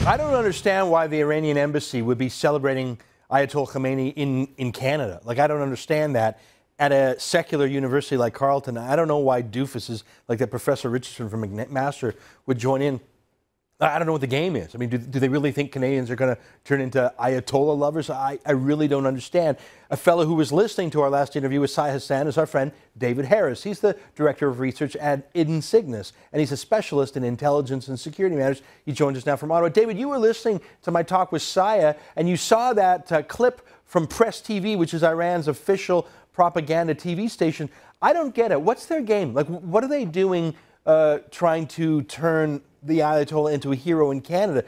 I don't understand why the Iranian embassy would be celebrating Ayatollah Khomeini in Canada. Like, I don't understand that. At a secular university like Carleton, I don't know why doofuses like that Professor Richardson from McMaster would join in. I don't know what the game is. I mean, do they really think Canadians are going to turn into Ayatollah lovers? I really don't understand. A fellow who was listening to our last interview with Sai Hassan is our friend David Harris. He's the Director of Research at Insignis, and he's a specialist in intelligence and security matters. He joins us now from Ottawa. David, you were listening to my talk with Saya, and you saw that clip from Press TV, which is Iran's official propaganda TV station. I don't get it. What's their game? Like, what are they doing trying to turn the Ayatollah into a hero in Canada?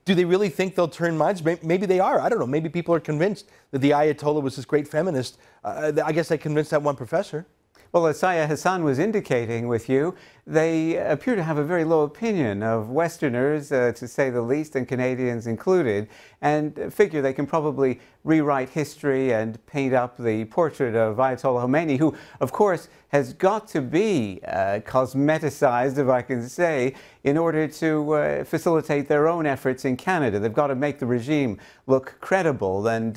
Do they really think they'll turn minds? Maybe they are. I don't know. Maybe people are convinced that the Ayatollah was this great feminist. I guess they convinced that one professor. Well, as Saya Hassan was indicating with you, they appear to have a very low opinion of Westerners, to say the least, and Canadians included, and figure they can probably rewrite history and paint up the portrait of Ayatollah Khomeini, who, of course, has got to be cosmeticized, if I can say, in order to facilitate their own efforts in Canada. They've got to make the regime look credible and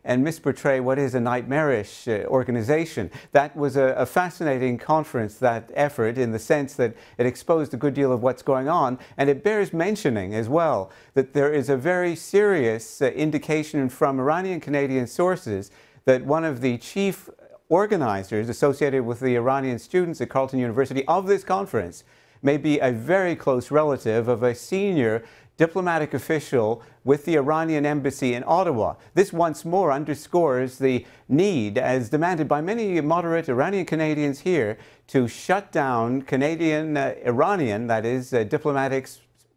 misportray what is a nightmarish organization. That was a fascinating conference, that effort, in the sense that it exposed a good deal of what's going on, and it bears mentioning as well that there is a very serious indication from Iranian Canadian sources that one of the chief organizers associated with the Iranian students at Carleton University of this conference may be a very close relative of a senior diplomatic official with the Iranian embassy in Ottawa. This once more underscores the need, as demanded by many moderate Iranian Canadians here, to shut down Canadian, Iranian, that is, diplomatic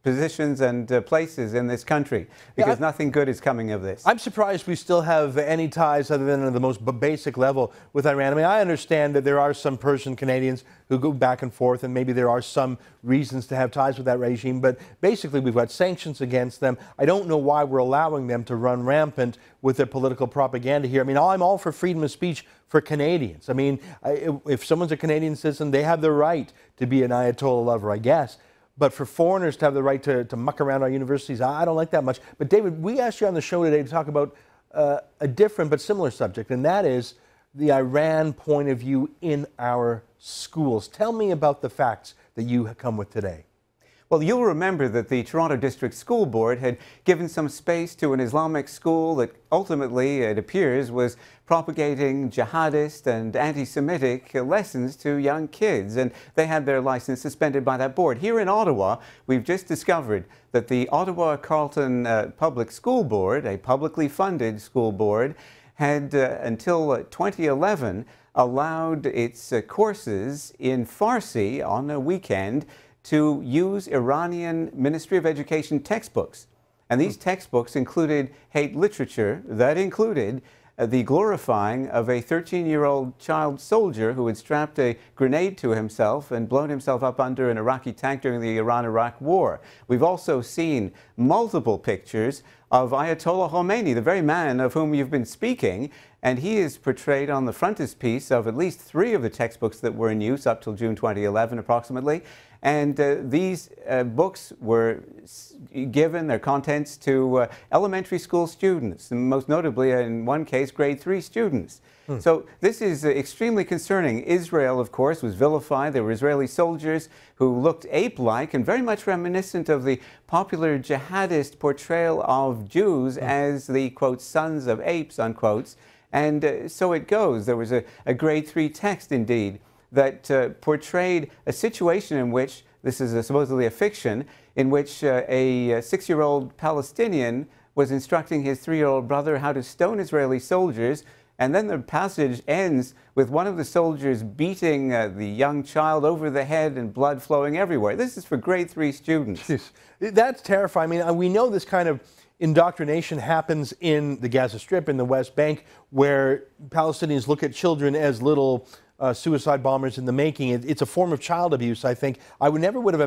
positions and places in this country, because nothing good is coming of this. I'm surprised we still have any ties other than at the most basic level with Iran. I mean, I understand that there are some Persian Canadians who go back and forth, and maybe there are some reasons to have ties with that regime, but basically we've got sanctions against them. I don't know why we're allowing them to run rampant with their political propaganda here. I mean, I'm all for freedom of speech for Canadians. I mean, if someone's a Canadian citizen, they have the right to be an Ayatollah lover, I guess. But for foreigners to have the right to muck around our universities, I don't like that much. But David, we asked you on the show today to talk about a different but similar subject, and that is the Iran point of view in our schools. Tell me about the facts that you come with today. Well, you'll remember that the Toronto District School Board had given some space to an Islamic school that ultimately, it appears, was propagating jihadist and anti-Semitic lessons to young kids, and they had their license suspended by that board. Here in Ottawa, we've just discovered that the Ottawa Carleton Public School Board, a publicly funded school board, had until 2011 allowed its courses in Farsi on a weekend to use Iranian Ministry of Education textbooks. And these textbooks included hate literature that included the glorifying of a 13-year-old child soldier who had strapped a grenade to himself and blown himself up under an Iraqi tank during the Iran-Iraq War. We've also seen multiple pictures of Ayatollah Khomeini, the very man of whom you've been speaking, and he is portrayed on the frontispiece of at least 3 of the textbooks that were in use up till June 2011 approximately. And these books were given, their contents, to elementary school students, and most notably, in one case, grade 3 students. So this is extremely concerning. Israel, of course, was vilified. There were Israeli soldiers who looked ape-like and very much reminiscent of the popular jihadist portrayal of Jews as the, quote, sons of apes, unquote. And so it goes. There was a grade 3 text, indeed, that portrayed a situation in which, this is supposedly a fiction, in which a 6-year-old Palestinian was instructing his 3-year-old brother how to stone Israeli soldiers, and then the passage ends with one of the soldiers beating the young child over the head and blood flowing everywhere. This is for grade 3 students. Jeez. That's terrifying. I mean, we know this kind of indoctrination happens in the Gaza Strip, in the West Bank, where Palestinians look at children as little suicide bombers in the making. It's a form of child abuse, I think. I would never have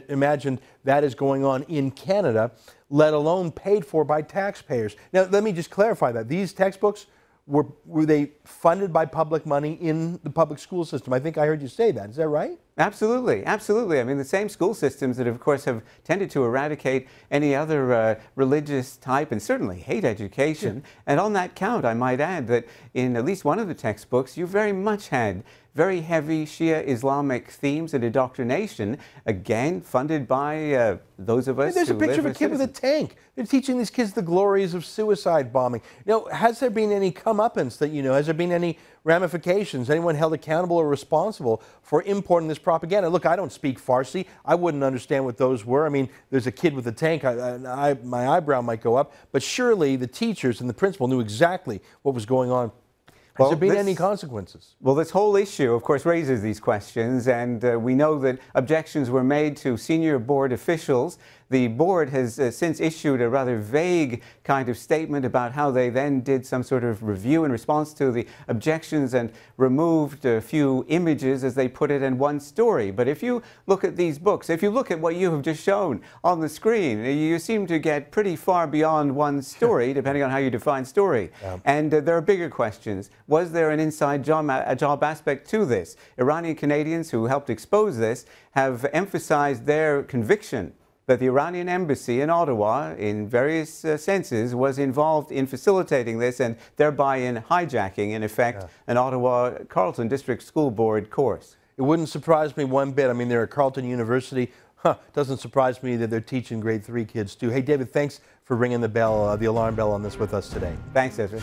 imagined that is going on in Canada, let alone paid for by taxpayers. Now, let me just clarify that. These textbooks were they funded by public money in the public school system? I think I heard you say that. Is that right? Absolutely, absolutely. I mean, the same school systems that, of course, have tended to eradicate any other religious type and certainly hate education. Yeah. And on that count, I might add that in at least one of the textbooks, you very much had very heavy Shia Islamic themes and indoctrination, again, funded by those of us who live as citizens. There's a picture of a kid with a tank. They're teaching these kids the glories of suicide bombing. You know, has there been any comeuppance that, you know, has there been any ramifications? Anyone held accountable or responsible for importing this propaganda? Look, I don't speak Farsi. I wouldn't understand what those were. I mean, there's a kid with a tank. My eyebrow might go up. But surely the teachers and the principal knew exactly what was going on. Has there been any consequences? Well, this whole issue, of course, raises these questions, and we know that objections were made to senior board officials. The board has since issued a rather vague kind of statement about how they then did some sort of review in response to the objections and removed a few images, as they put it, in one story. But if you look at these books, if you look at what you have just shown on the screen, you seem to get pretty far beyond one story, depending on how you define story. Yeah. And there are bigger questions. Was there an inside job aspect to this? Iranian Canadians who helped expose this have emphasized their conviction that the Iranian embassy in Ottawa, in various senses, was involved in facilitating this and thereby in hijacking, in effect, an Ottawa Carleton District School Board course. It wouldn't surprise me one bit. I mean, they're at Carleton University. Doesn't surprise me that they're teaching grade 3 kids too. Hey, David, thanks for ringing the bell, the alarm bell on this with us today. Thanks, Ezra.